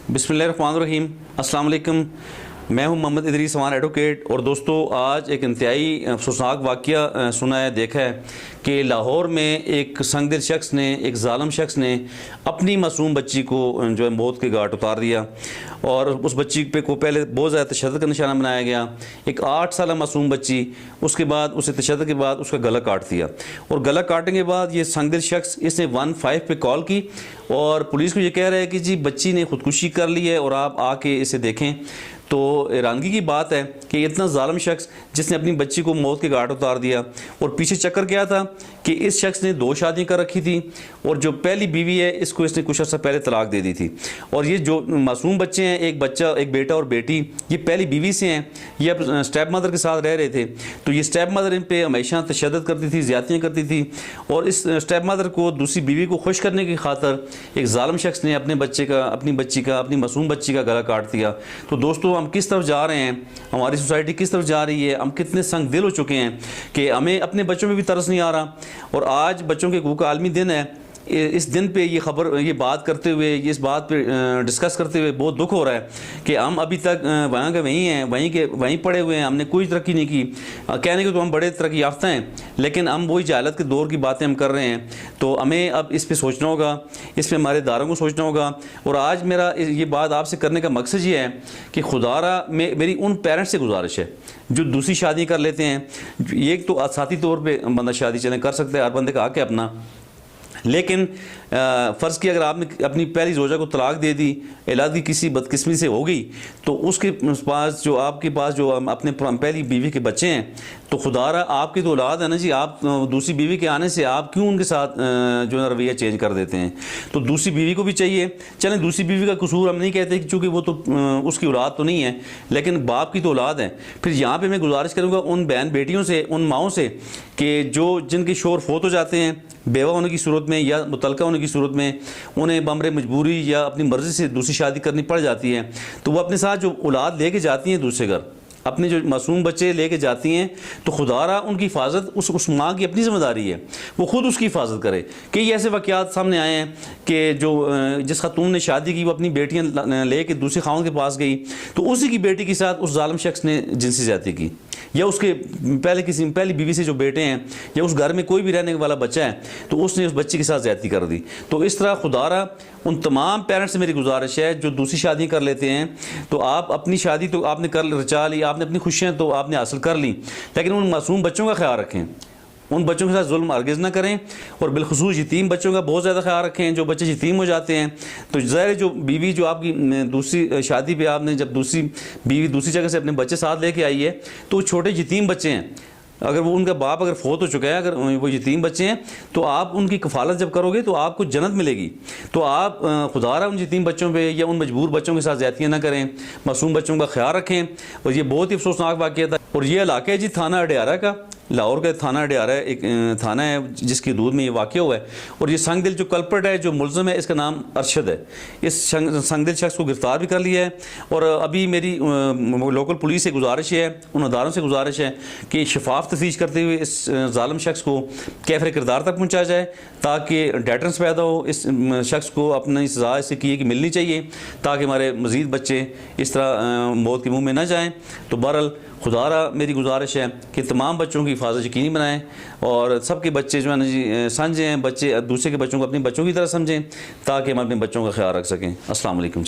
बिस्मिल्लाहिर्रहमानिर्रहीम। अस्सलाम वालेकुम। मैं हूं मोहम्मद इदरीस अमान एडवोकेट। और दोस्तों, आज एक इंतहाई अफसोसनाक वाक़या सुना है, देखा है कि लाहौर में एक संगदिल शख्स ने, एक ज़ालिम शख्स ने अपनी मासूम बच्ची को जो है मौत के घाट उतार दिया। और उस बच्ची पे को पहले बहुत ज़्यादा तशद्दुद का निशाना बनाया गया। एक 8 साल मासूम बच्ची, उसके बाद उसे तशद्दुद के बाद उसका गला काट दिया। और गला काटने के बाद ये संगदिल शख्स, इसने 15 पे कॉल की और पुलिस को ये कह रहा है कि जी बच्ची ने खुदकुशी कर ली है और आप आके इसे देखें। तो हैरानगी की बात है कि इतना ज़ालिम शख्स जिसने अपनी बच्ची को मौत के घाट उतार दिया। और पीछे चक्कर क्या था कि इस शख्स ने 2 शादियाँ कर रखी थी और जो पहली बीवी है इसको इसने कुछ अर्सा पहले तलाक दे दी थी। और ये जो मासूम बच्चे हैं, एक बेटा और बेटी, ये पहली बीवी से हैं। ये अब स्टेप मदर के साथ रह रहे थे। तो ये स्टेप मदर इन पर हमेशा तशद्दुद करती थी, ज़्यादतियाँ करती थी। और इस स्टेप मदर को, दूसरी बीवी को खुश करने की खातर एक ज़ालिम शख्स ने अपनी अपनी मासूम बच्ची का गला काट दिया। तो दोस्तों, हम किस तरफ जा रहे हैं, हमारी सोसाइटी किस तरफ जा रही है, हम कितने संग दिल हो चुके हैं कि हमें अपने बच्चों में भी तरस नहीं आ रहा। और आज बच्चों के हकूक़ का आलमी दिन है। इस दिन पे ये बात करते हुए, इस बात पे डिस्कस करते हुए बहुत दुख हो रहा है कि हम अभी तक वहाँ के वहीं हैं, वहीं पड़े हुए हैं। हमने कोई तरक्की नहीं की। कहने के तो हम बड़े तरक्की याफ्ता हैं, लेकिन हम वही जहालत के दौर की बातें हम कर रहे हैं। तो हमें अब इस पे सोचना होगा, इस पे हमारे इदारों को सोचना होगा। और आज मेरा ये बात आपसे करने का मकसद ये है कि खुदारा मेरी उन पेरेंट्स से गुजारिश है जो दूसरी शादी कर लेते हैं। एक तो साथी तौर पर बंदा शादी चलें कर सकता है, हर बंदे का हक है अपना। लेकिन फ़र्ज़ की अगर आपने अपनी पहली ज़ौजा को तलाक दे दी, औलाद की किसी बदकिस्मती से हो गई, तो उसके पास जो आपके पास जो अपने पहली बीवी के बच्चे हैं, तो खुदारा आपकी तो औलाद है ना जी। आप दूसरी बीवी के आने से आप क्यों उनके साथ जो है रवैया चेंज कर देते हैं। तो दूसरी बीवी को भी चाहिए। चलें, दूसरी बीवी का कसूर हम नहीं कहते क्योंकि वो तो उसकी औलाद तो नहीं है, लेकिन बाप की तो औलाद है। फिर यहाँ पर मैं गुजारिश करूँगा उन बहन बेटियों से, उन माओं से कि जिनके शोहर फोत हो जाते हैं बेवा होने की सूरत में या मुतलका होने की सूरत में, उन्हें बमरे मजबूरी या अपनी मर्ज़ी से दूसरी शादी करनी पड़ जाती है। तो वो अपने साथ जो औलाद लेके जाती हैं दूसरे घर, अपने जो मासूम बच्चे लेके जाती हैं, तो खुदारा उनकी हिफाजत उस माँ की अपनी ज़िम्मेदारी है, वो खुद उसकी हिफाजत करे। कई ऐसे वाक़यात सामने आए हैं कि जिस खातून ने शादी की वो अपनी बेटियाँ ले कर दूसरे खाउन के पास गई, तो उसी की बेटी के साथ उस ज़ालिम शख्स ने जिनसी ज़्यादती की। या उसके पहली बीवी से जो बेटे हैं, या उस घर में कोई भी रहने वाला बच्चा है, तो उसने उस बच्चे के साथ ज़्यादती कर दी। तो इस तरह खुदारा उन तमाम पेरेंट्स से मेरी गुजारिश है जो दूसरी शादी कर लेते हैं। तो आप अपनी शादी तो आपने रचा ली, आपने अपनी खुशियाँ तो आपने हासिल कर ली, लेकिन उन मासूम बच्चों का ख्याल रखें, उन बच्चों के साथ जुल्म हरगिज़ ना करें। और बिलखुसूस यतीम बच्चों का बहुत ज़्यादा ख्याल रखें। जो बच्चे यतीम हो जाते हैं, तो ज़ाहिर जो बीवी जो आपकी दूसरी शादी पे आपने जब दूसरी बीवी दूसरी जगह से अपने बच्चे साथ लेके आई है, तो छोटे यतीम बच्चे हैं, अगर वो उनका बाप अगर फोत हो चुका है, अगर वो यतीम बच्चे हैं, तो आप उनकी कफ़ालत जब करोगे तो आपको जन्नत मिलेगी। तो आप खुदारा उन यतीम बच्चों पे या उन मजबूर बच्चों के साथ ज़्यादतियाँ ना करें, मासूम बच्चों का ख्याल रखें। और ये बहुत ही अफसोसनाक वाक़या था। और ये इलाका है जी थाना अडियारा का, लाहौर का थाना अडियारा एक थाना है जिसकी हदूद में ये वाक़या हुआ है। और ये संगदिल जो कल्प्रिट है, जो मुलज़िम है, इसका नाम अरशद है। इस संगदिल शख्स को गिरफ़्तार भी कर लिया है। और अभी मेरी लोकल पुलिस से गुजारिश है, उन अदारों से गुजारिश है कि शफाफ तफ्तीश करते हुए इस ज़ालिम शख्स को कैफ़र किरदार तक पहुँचाया जाए, ताकि डेटरेंस पैदा हो। इस शख्स को अपनी सज़ा इससे की मिलनी चाहिए, ताकि हमारे मज़ीद बच्चे इस तरह मौत के मुँह में न जाएँ। तो बहरहाल खुदारा मेरी गुजारिश है कि तमाम बच्चों की हिफाजत यकीनी बनाएं और सबके बच्चे जो है ना जी समझें, बच्चे दूसरे के बच्चों को अपने बच्चों की तरह समझें, ताकि हम अपने बच्चों का ख्याल रख सकें। अस्सलाम वालेकुम।